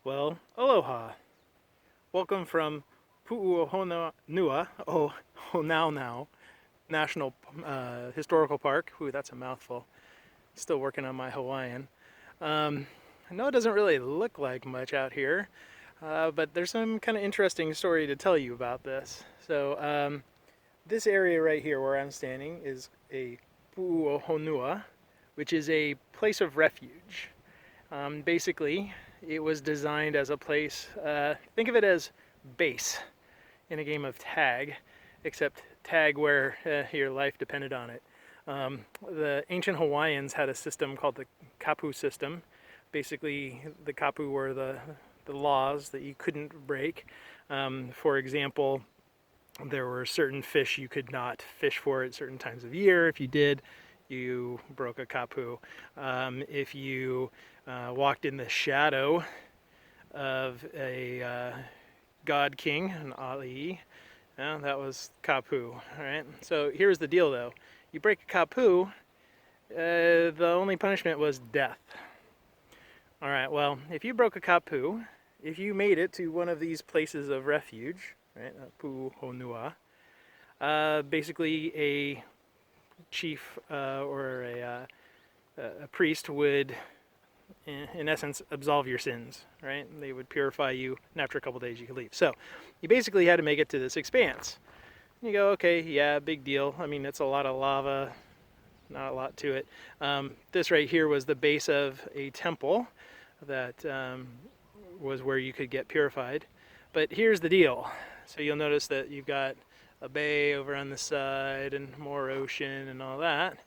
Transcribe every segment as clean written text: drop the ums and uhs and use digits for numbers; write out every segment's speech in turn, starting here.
Well, aloha. Welcome from Pu'uhonua, Honaunau National Historical Park. Ooh, that's a mouthful. Still working on my Hawaiian. I know it doesn't really look like much out here, but there's some kind of interesting story to tell you about this. So, this area right here where I'm standing is a Pu'uhonua, which is a place of refuge. Basically, it was designed as a place, think of it as base in a game of tag, except tag where your life depended on it. The ancient Hawaiians had a system called the kapu system. Basically, the kapu were the laws that you couldn't break. For example, there were certain fish you could not fish for at certain times of year. If you did, you broke a kapu. If you walked in the shadow of a god king, an ali'i, that was kapu. All right. So here's the deal, though: you break a kapu, the only punishment was death. All right. Well, if you broke a kapu, if you made it to one of these places of refuge, right, Pu'uhonua, basically a chief or a priest would, in essence, absolve your sins, right? They would purify you, and after a couple days you could leave. So you basically had to make it to this expanse. You go, okay, yeah, big deal. I mean, it's a lot of lava, not a lot to it. This right here was the base of a temple that was where you could get purified. But here's the deal. So you'll notice that you've got a bay over on the side and more ocean and all that.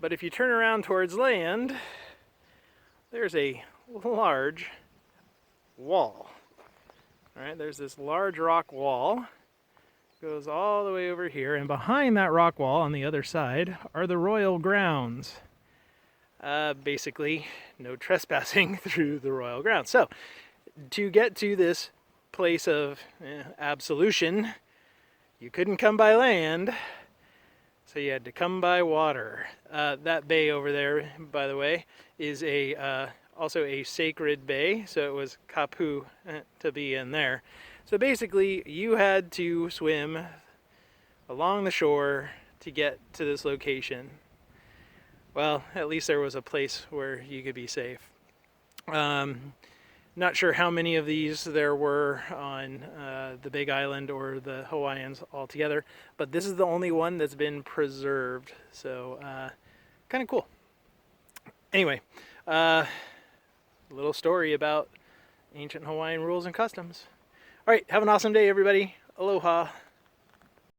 But if you turn around towards land, there's a large wall. All right, there's this large rock wall. Goes all the way over here, and behind that rock wall on the other side are the royal grounds. Basically, no trespassing through the royal grounds. So, to get to this place of absolution, you couldn't come by land, so you had to come by water. That bay over there, by the way, is also a sacred bay, so it was kapu to be in there. So basically, you had to swim along the shore to get to this location. Well, at least there was a place where you could be safe. Not sure how many of these there were on the Big Island or the Hawaiians altogether, but this is the only one that's been preserved. So, kind of cool. Anyway, a little story about ancient Hawaiian rules and customs. All right, have an awesome day, everybody. Aloha.